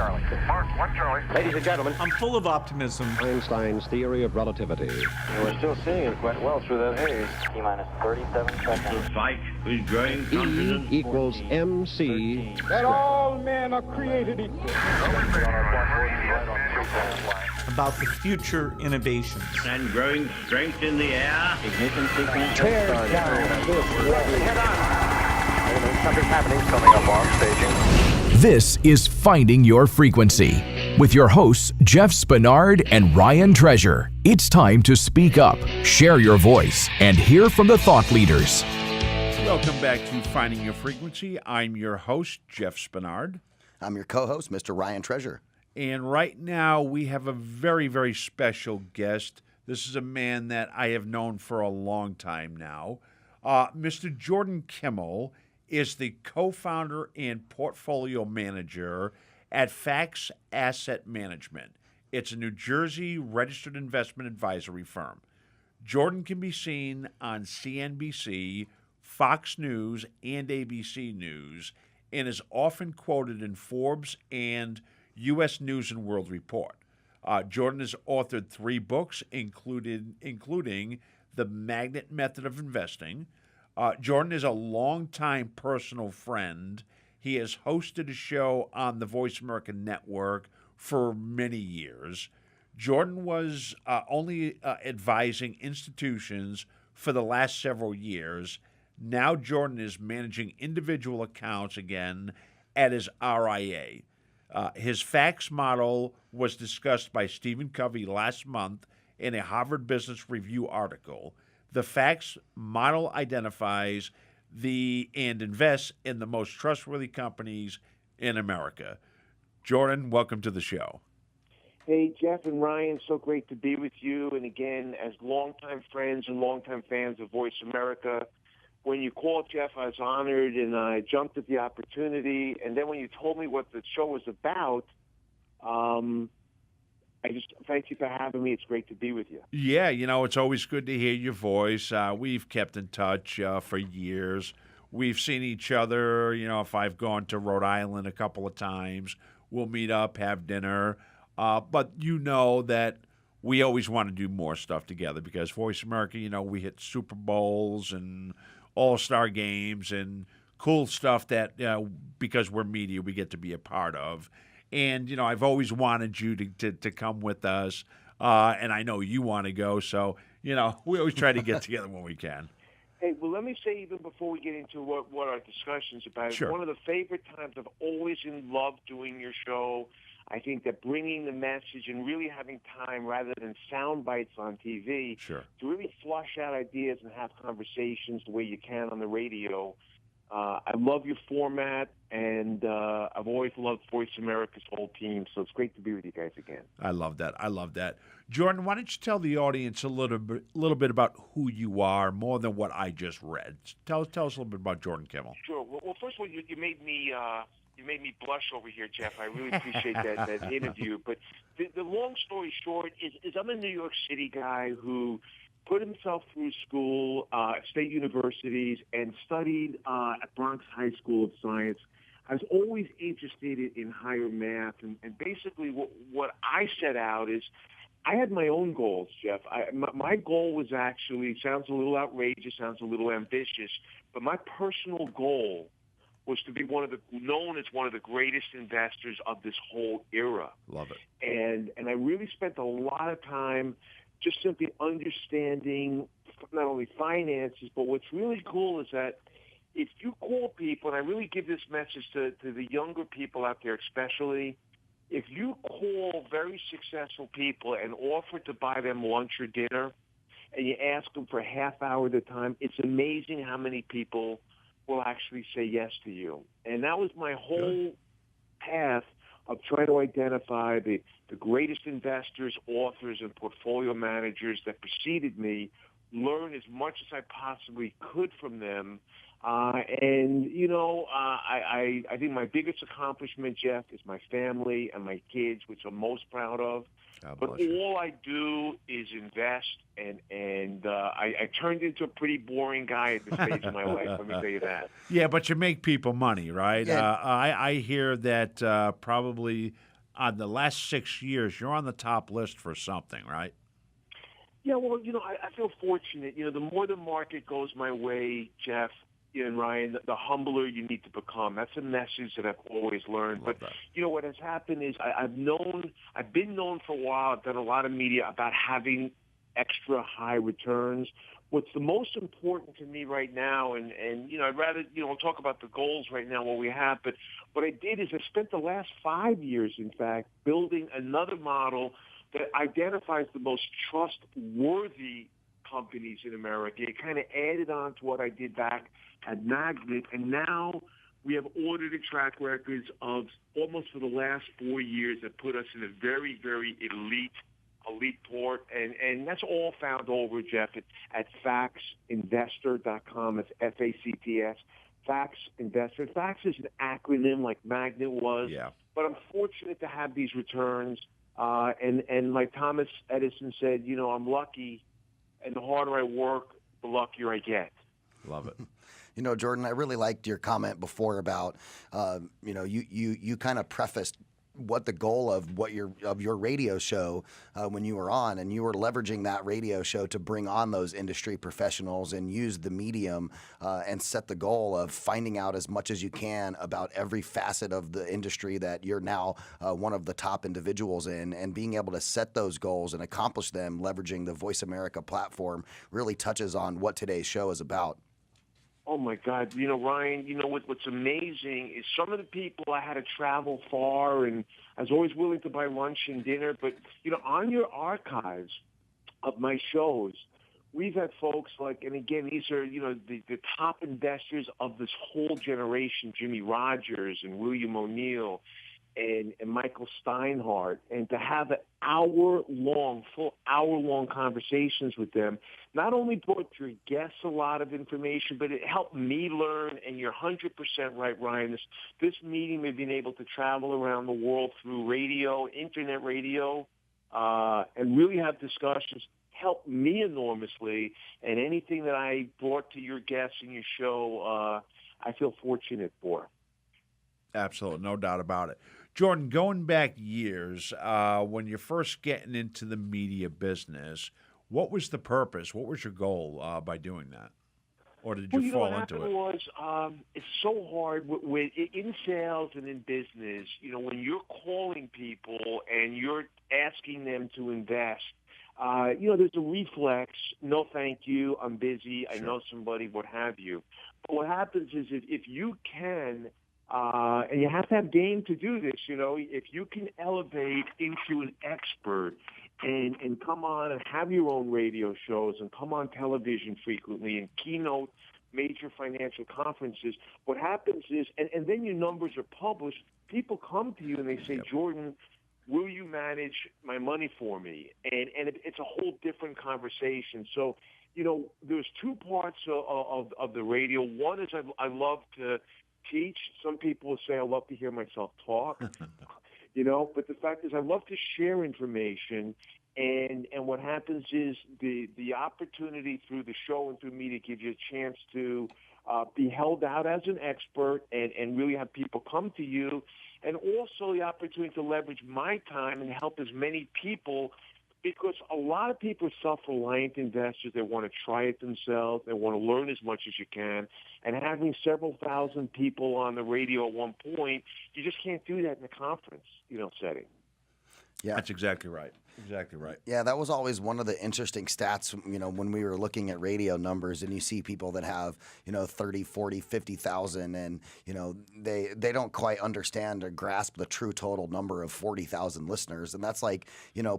Charlie. Mark, 1 Charlie. Ladies and gentlemen, I'm full of optimism. Einstein's theory of relativity. and we're still seeing it quite well through that haze. T-minus 37 seconds. The fight is growing confident. E equals MC. That all men are created equal. About the future innovations. And growing strength in the air. Ignition sequence. Tear down this Something's happening. Coming up on staging. This is Finding Your Frequency with your hosts, Jeff Spenard and Ryan Treasure. It's time to speak up, share your voice, and hear from the thought leaders. Welcome back to Finding Your Frequency. I'm your host, Jeff Spenard. I'm your co-host, Mr. Ryan Treasure. And right now we have a very, very special guest. This is a man that I have known for a long time now. Mr. Jordan Kimmel is the co-founder and portfolio manager at Fax Asset Management. It's a New Jersey registered investment advisory firm. Jordan can be seen on CNBC, Fox News, and ABC News, and is often quoted in Forbes and U.S. News and World Report. Jordan has authored 3 books, including The Magnet Method of Investing. Jordan is a longtime personal friend. He has hosted a show on the Voiceamerica network for many years. Jordan was only advising institutions for the last several years. Now Jordan is managing individual accounts again at his RIA. His fax model was discussed by Stephen Covey last month in a Harvard Business Review article. The fax model identifies and invests in the most trustworthy companies in America. Jordan, welcome to the show. Hey, Jeff and Ryan, so great to be with you. And again, as longtime friends and longtime fans of Voice America, when you called, Jeff, I was honored and I jumped at the opportunity. And then when you told me what the show was about, I just thank you for having me. It's great to be with you. Yeah, it's always good to hear your voice. We've kept in touch for years. We've seen each other, if I've gone to Rhode Island a couple of times, we'll meet up, have dinner. But you know that we always want to do more stuff together because Voice America, we hit Super Bowls and All-Star games and cool stuff that, because we're media, we get to be a part of. And, I've always wanted you to come with us, and I know you want to go. So, we always try to get together when we can. Hey, well, let me say even before we get into what our discussion's about, Sure. One of the favorite times I've always loved doing your show. I think that bringing the message and really having time rather than sound bites on TV Sure. to really flush out ideas and have conversations the way you can on the radio. I love your format, and I've always loved Voice America's whole team, so it's great to be with you guys again. I love that. Jordan, why don't you tell the audience a little bit about who you are, more than what I just read. Tell us a little bit about Jordan Kimmel. Sure. Well, first of all, you made me blush over here, Jeff. I really appreciate that interview. But the long story short is I'm a New York City guy who put himself through school, state universities, and studied at Bronx High School of Science. I was always interested in higher math, and basically what I set out is I had my own goals, Jeff. My goal was actually, sounds a little outrageous, sounds a little ambitious, but my personal goal was to be known as one of the greatest investors of this whole era. Love it. And I really spent a lot of time just simply understanding not only finances, but what's really cool is that if you call people, and I really give this message to the younger people out there especially, if you call very successful people and offer to buy them lunch or dinner, and you ask them for a half hour at a time, it's amazing how many people will actually say yes to you. And that was my whole path of trying to identify the greatest investors, authors, and portfolio managers that preceded me, learn as much as I possibly could from them. I think my biggest accomplishment, Jeff, is my family and my kids, which I'm most proud of. But all I do is invest, and I turned into a pretty boring guy at this stage of my life, let me tell you that. Yeah, but you make people money, right? Yeah. I hear that probably the last 6 years, you're on the top list for something, right? Yeah, well, I feel fortunate. The more the market goes my way, Jeff and Ryan, the humbler you need to become. That's a message that I've always learned. But what has happened is I've been known for a while. I've done a lot of media about having extra high returns. What's the most important to me right now, and I'd rather we'll talk about the goals right now, what we have. But what I did is I spent the last 5 years, in fact, building another model that identifies the most trustworthy companies in America. It kind of added on to what I did back at Magnet, and now we have audited track records of almost for the last 4 years that put us in a very, very elite port, and that's all found over, Jeff, at factsinvestor.com. It's F-A-C-T-S, Facts Investor. Facts is an acronym like Magnet was, but I'm fortunate to have these returns. And like Thomas Edison said, I'm lucky, and the harder I work, the luckier I get. Love it. Jordan, I really liked your comment before about, you kind of prefaced what the goal of your radio show when you were on, and you were leveraging that radio show to bring on those industry professionals and use the medium and set the goal of finding out as much as you can about every facet of the industry that you're now one of the top individuals in, and being able to set those goals and accomplish them leveraging the Voice America platform really touches on what today's show is about. Oh, my God. Ryan, what's amazing is some of the people I had to travel far, and I was always willing to buy lunch and dinner. But, on your archives of my shows, we've had folks like, and again, these are, the top investors of this whole generation, Jimmy Rogers and William O'Neill and Michael Steinhardt, and to have full hour-long conversations with them, not only brought your guests a lot of information, but it helped me learn, and you're 100% right, Ryan. This meeting, we've been able to travel around the world through radio, internet radio, and really have discussions, helped me enormously, and anything that I brought to your guests in your show, I feel fortunate for. Absolutely, no doubt about it. Jordan, going back years, when you're first getting into the media business, what was the purpose? What was your goal by doing that? Or did you fall into it? What happened was, it's so hard in sales and in business, when you're calling people and you're asking them to invest, there's a reflex, no thank you, I'm busy, I know somebody, what have you. But what happens is if you can, and you have to have game to do this, if you can elevate into an expert and come on and have your own radio shows and come on television frequently and keynote major financial conferences, what happens is, and then your numbers are published, people come to you and they say, Jordan, will you manage my money for me? And it's a whole different conversation. So, there's two parts of the radio. One is I love to teach. Some people say I love to hear myself talk, but the fact is I love to share information. And what happens is the opportunity through the show and through media gives you a chance to be held out as an expert and really have people come to you, and also the opportunity to leverage my time and help as many people, because a lot of people are self-reliant investors. They want to try it themselves. They want to learn as much as you can. And having several thousand people on the radio at one point, you just can't do that in a conference, setting. Yeah, that's exactly right. Exactly right. Yeah, that was always one of the interesting stats, when we were looking at radio numbers, and you see people that have, 30, 40, 50,000, and, they don't quite understand or grasp the true total number of 40,000 listeners. And that's like,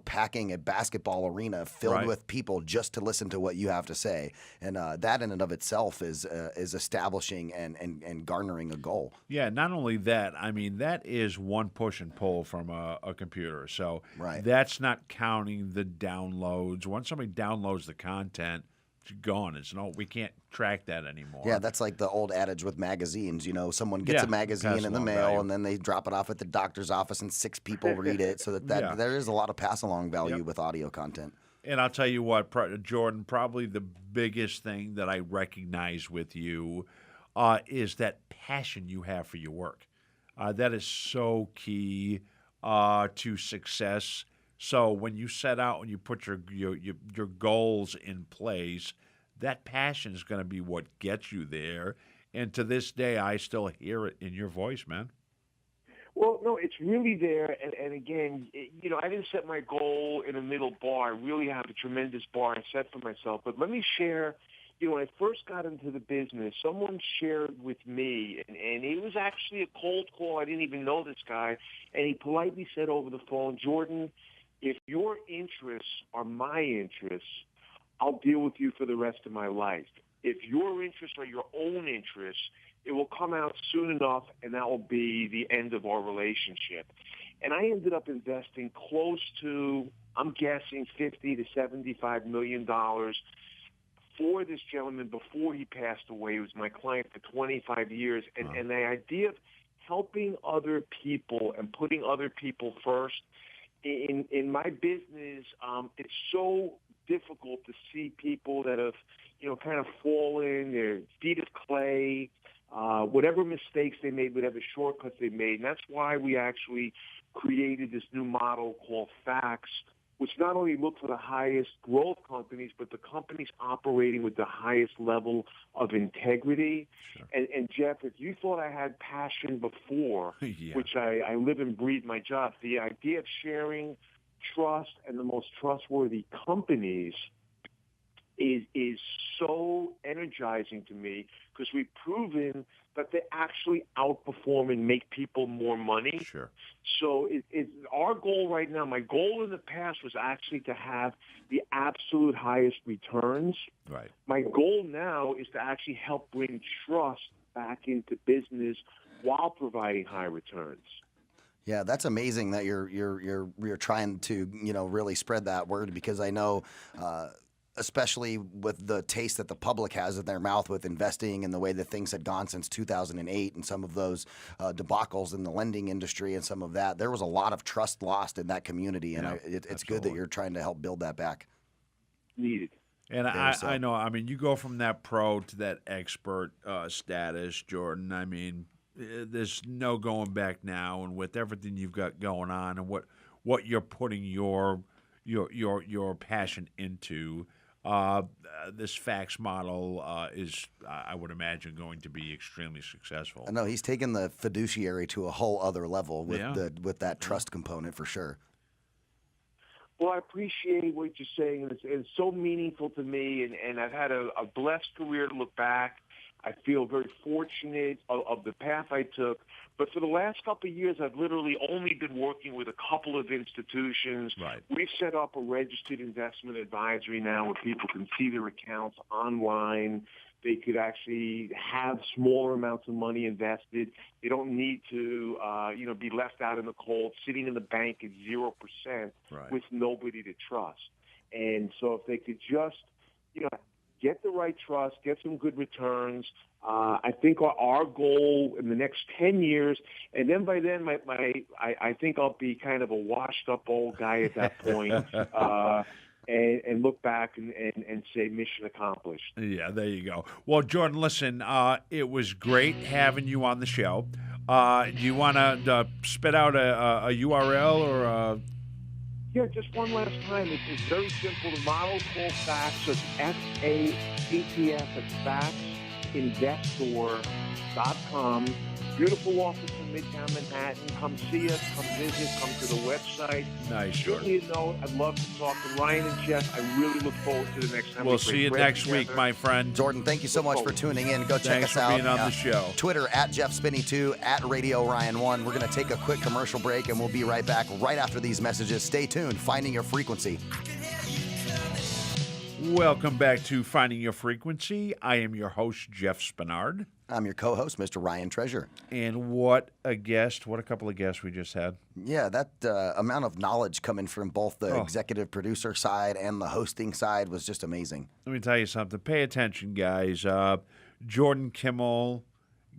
packing a basketball arena filled with people just to listen to what you have to say. And that in and of itself is establishing and garnering a goal. Yeah, not only that, I mean, that is one push and pull from a computer. So that's not counting the downloads. Once somebody downloads the content, it's gone. We can't track that anymore. Yeah, that's like the old adage with magazines. Someone gets a magazine in the mail, and then they drop it off at the doctor's office, and 6 people read it. So that there is a lot of pass-along value with audio content. And I'll tell you what, Jordan, probably the biggest thing that I recognize with you is that passion you have for your work. That is so key. to success. So when you set out and you put your goals in place, that passion is going to be what gets you there. And to this day, I still hear it in your voice, man. Well, no, it's really there. And again, I didn't set my goal in a middle bar. I really have a tremendous bar I set for myself. But let me share, when I first got into the business, someone shared with me, and it was actually a cold call. I didn't even know this guy. And he politely said over the phone, Jordan, if your interests are my interests, I'll deal with you for the rest of my life. If your interests are your own interests, it will come out soon enough, and that will be the end of our relationship. And I ended up investing close to, I'm guessing, $50 to $75 million for this gentleman before he passed away. He was my client for 25 years. And the idea of helping other people and putting other people first, in my business, it's so difficult to see people that have, kind of fallen, their feet of clay, whatever mistakes they made, whatever shortcuts they made. And that's why we actually created this new model called FACTS, which not only look for the highest growth companies, but the companies operating with the highest level of integrity. Sure. And Jeff, if you thought I had passion before, yeah. which I live and breathe my job, the idea of sharing trust and the most trustworthy companies is so energizing to me, because we've proven that they actually outperform and make people more money. Sure. So it's our goal right now. My goal in the past was actually to have the absolute highest returns. Right. My goal now is to actually help bring trust back into business while providing high returns. Yeah, that's amazing that you're trying to really spread that word, because I know, especially with the taste that the public has in their mouth with investing and the way that things had gone since 2008 and some of those debacles in the lending industry and some of that, there was a lot of trust lost in that community, and it's good that you're trying to help build that back. Needed. And I know, you go from that pro to that expert status, Jordan. There's no going back now, and with everything you've got going on and what you're putting your passion into, this FACTS model is, I would imagine, going to be extremely successful. I know he's taken the fiduciary to a whole other level with that trust component for sure. Well, I appreciate what you're saying, and it's so meaningful to me, and I've had a blessed career to look back. I feel very fortunate of the path I took. But for the last couple of years, I've literally only been working with a couple of institutions. Right. We've set up a registered investment advisory now where people can see their accounts online. They could actually have smaller amounts of money invested. They don't need to, be left out in the cold, sitting in the bank at 0% with nobody to trust. And so if they could just, get the right trust, get some good returns. I think our goal in the next 10 years, and then by then, I think I'll be kind of a washed-up old guy at that point, and look back and say mission accomplished. Yeah, there you go. Well, Jordan, listen, it was great having you on the show. Do you want to spit out a URL or a... Yeah, just one last time. It's very simple. The model called FACTS, so it's FACTS, it's FACTSinvestor.com. Beautiful office in Midtown Manhattan. Come see us, come visit, come to the website. Nice. Shoot me a note. I'd love to talk to Ryan and Jeff. I really look forward to the next time. We'll see you next week, my friend. Jordan, thank you so much for tuning in. Go check us out. Thanks for being on the show. Twitter @JeffSpinney2, @RadioRyan1. We're going to take a quick commercial break, and we'll be right back right after these messages. Stay tuned. Finding Your Frequency. Welcome back to Finding Your Frequency. I am your host, Jeff Spenard. I'm your co-host, Mr. Ryan Treasure. And what a couple of guests we just had. Yeah, that amount of knowledge coming from both the executive producer side and the hosting side was just amazing. Let me tell you something. Pay attention, guys. Jordan Kimmel,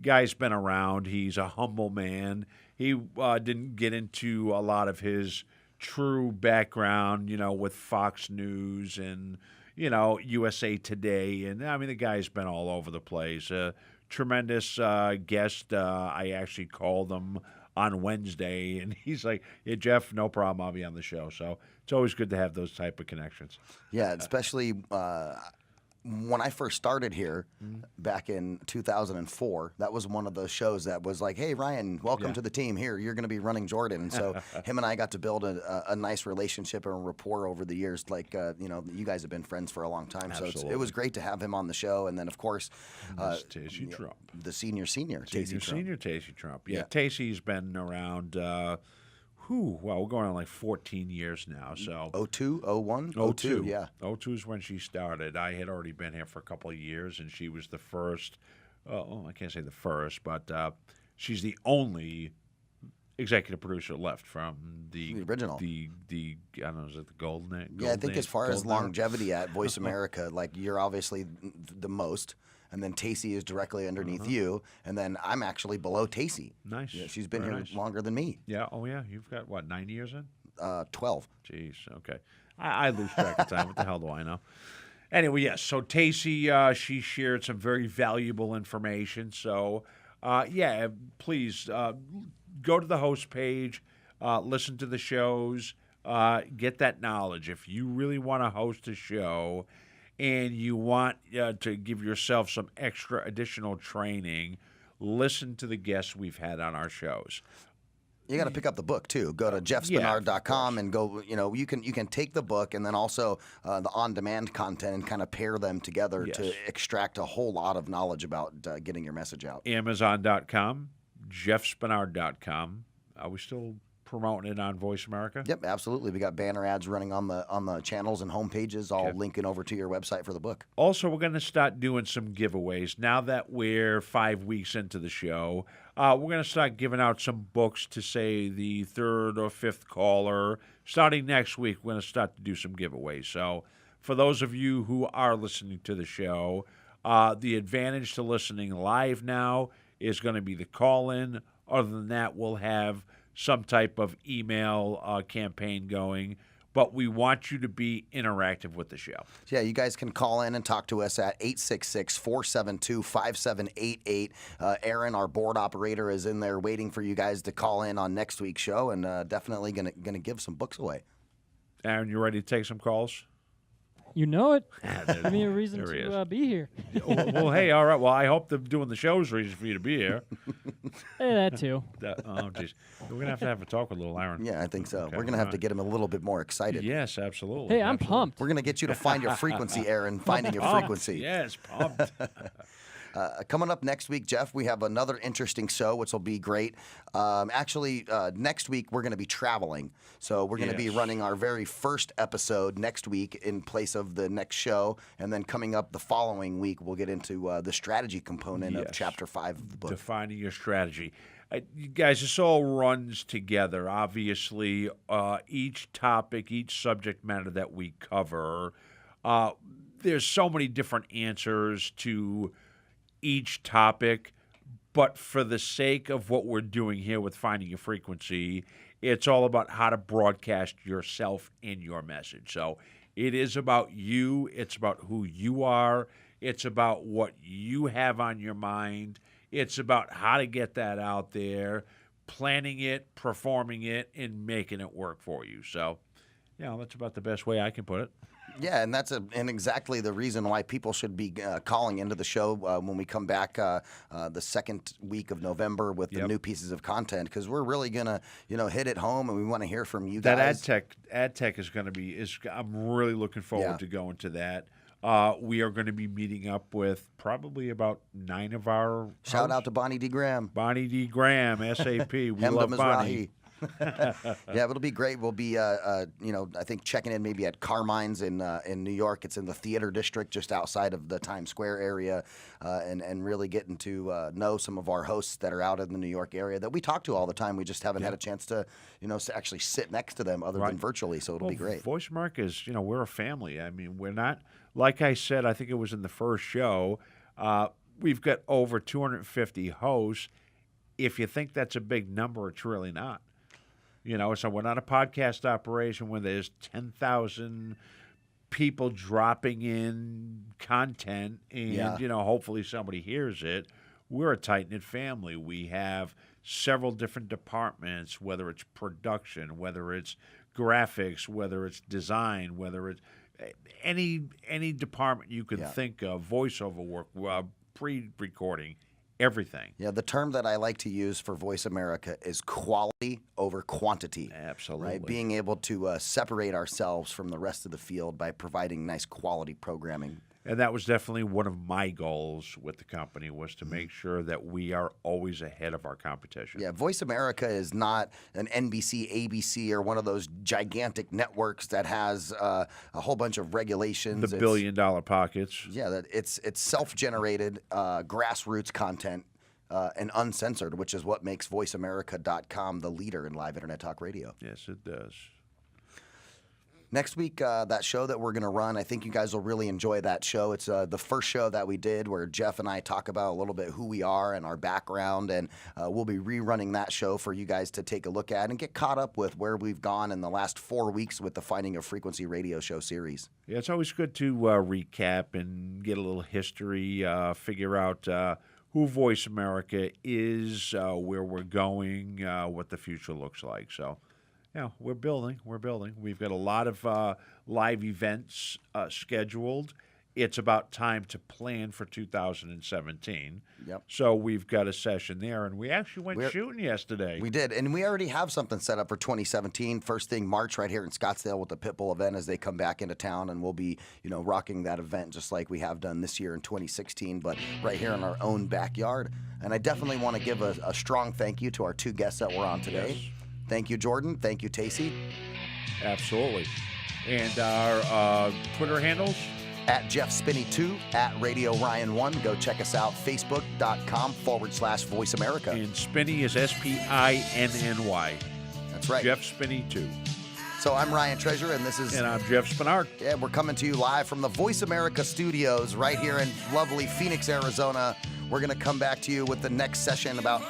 guy's been around. He's a humble man. He didn't get into a lot of his true background, with Fox News and, USA Today. And, the guy's been all over the place. Tremendous guest. I actually called him on Wednesday, and he's like, "Yeah, Jeff, no problem. I'll be on the show." So it's always good to have those type of connections. Yeah, especially when I first started here back in 2004, that was one of those shows that was like, "Hey, Ryan, welcome to the team. Here, you're going to be running Jordan." And so him and I got to build a nice relationship and a rapport over the years. Like, you guys have been friends for a long time. Absolutely. So it was great to have him on the show. And then, of course, Tacey Trump. the senior Tacey Trump. Senior Tacey Trump. Yeah, Tacey's been around, well, we're going on like 14 years now. So 02, 01? 02, yeah. 02 is when she started. I had already been here for a couple of years, and she was the first. I can't say the first, but she's the only executive producer left from the original. The I don't know, is it the Golden Age? Yeah, I think as far as Golden Era? longevity at Voice America, like you're obviously the most, and then Tacey is directly underneath you, and then I'm actually below Tacey. Nice. Yeah, she's been Very here nice. longer than me. Yeah. Oh, yeah. You've got what, 9 years in? 12. Jeez. Okay. I lose track of time. What the hell do I know? Anyway, yes. So Tacey, she shared some very valuable information. So, please go to the host page, listen to the shows, get that knowledge. If you really want to host a show and you want to give yourself some extra additional training, listen to the guests we've had on our shows. You got to pick up the book too. Go to jeffspenard.com and go. You can take the book and then also the on-demand content and kind of pair them together to extract a whole lot of knowledge about getting your message out. Amazon.com, jeffspenard.com. Are we still promoting it on Voice America? Yep, absolutely. We got banner ads running on the channels and home pages, all linking over to your website for the book. Also, we're going to start doing some giveaways. Now that we're 5 weeks into the show, we're going to start giving out some books to, say, the third or fifth caller. Starting next week, we're going to start to do some giveaways. So for those of you who are listening to the show, the advantage to listening live now is going to be the call-in. Other than that, we'll have some type of email campaign going, but we want you to be interactive with the show. Yeah, you guys can call in and talk to us at 866-472-5788. Aaron, our board operator, is in there waiting for you guys to call in on next week's show, and definitely gonna give some books away. Aaron, you ready to take some calls? You know it. Give me a reason to be here. Well, hey, all right. Well, I hope doing the show is a reason for you to be here. Hey, that too. Oh, jeez. We're going to have a talk with little Aaron. Yeah, I think so. Okay, We're going to have to get him a little bit more excited. Yes, absolutely. Hey, I'm pumped. We're going to get you to find your frequency, Aaron. Finding your frequency. Yes, pumped. Coming up next week, Jeff, we have another interesting show, which will be great. Next week, we're going to be traveling. So we're going to be running our very first episode next week in place of the next show. And then coming up the following week, we'll get into the strategy component of Chapter 5 of the book. Defining your strategy. You guys, this all runs together. Obviously, each topic, each subject matter that we cover, there's so many different answers to each topic, but for the sake of what we're doing here with Finding Your Frequency, it's all about how to broadcast yourself and your message. So it is about you. It's about who you are. It's about what you have on your mind. It's about how to get that out there, planning it, performing it, and making it work for you. So, that's about the best way I can put it. Yeah, and that's exactly the reason why people should be calling into the show when we come back the second week of November with the new pieces of content, because we're really gonna hit it home, and we want to hear from you guys. That ad tech is going to be I'm really looking forward to going to that. We are going to be meeting up with probably about 9 of our Shout out to Bonnie D. Graham. Bonnie D. Graham, SAP. We love Bonnie. Yeah, it'll be great. We'll be, I think checking in maybe at Carmine's in New York. It's in the theater district just outside of the Times Square area, and really getting to know some of our hosts that are out in the New York area that we talk to all the time. We just haven't had a chance to, actually sit next to them other than virtually. So it'll be great. Voice America is, we're a family. I mean, we're not, like I said, I think it was in the first show, we've got over 250 hosts. If you think that's a big number, it's really not. So we're not a podcast operation where there's 10,000 people dropping in content and, hopefully somebody hears it. we're a tight-knit family. We have several different departments, whether it's production, whether it's graphics, whether it's design, whether it's any department you could think of, voiceover work, pre-recording, everything. Yeah, the term that I like to use for Voice America is quality over quantity. Absolutely. Right? Being able to separate ourselves from the rest of the field by providing nice quality programming. And that was definitely one of my goals with the company, was to make sure that we are always ahead of our competition. Yeah, Voice America is not an NBC, ABC, or one of those gigantic networks that has a whole bunch of regulations. The billion-dollar pockets. Yeah, that it's self-generated, grassroots content and uncensored, which is what makes VoiceAmerica.com the leader in live internet talk radio. Yes, it does. Next week, that show that we're going to run, I think you guys will really enjoy that show. It's the first show that we did where Jeff and I talk about a little bit who we are and our background, and we'll be rerunning that show for you guys to take a look at and get caught up with where we've gone in the last 4 weeks with the Finding a Frequency radio show series. Yeah, it's always good to recap and get a little history, figure out who Voice America is, where we're going, what the future looks like. So, yeah, we're building. We've got a lot of live events scheduled. It's about time to plan for 2017. Yep. So we've got a session there, and we actually went shooting yesterday. We did, and we already have something set up for 2017. First thing, March right here in Scottsdale with the Pitbull event as they come back into town, and we'll be, rocking that event just like we have done this year in 2016, but right here in our own backyard. And I definitely want to give a strong thank you to our two guests that were on today. Yes. Thank you, Jordan. Thank you, Tacey. Absolutely. And our Twitter handles? At Jeff Spinney2, at Radio Ryan 1. Go check us out, facebook.com/Voice America. And Spinney is SPINNY. That's right. Jeff Spinney2. So I'm Ryan Treasure, and this is... And I'm Jeff Spenard. Yeah, we're coming to you live from the Voice America studios right here in lovely Phoenix, Arizona. We're going to come back to you with the next session about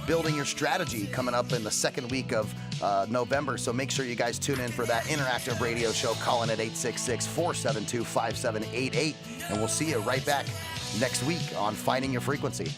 building your strategy coming up in the second week of November. So make sure you guys tune in for that interactive radio show. Call in at 866-472-5788. And we'll see you right back next week on Finding Your Frequency.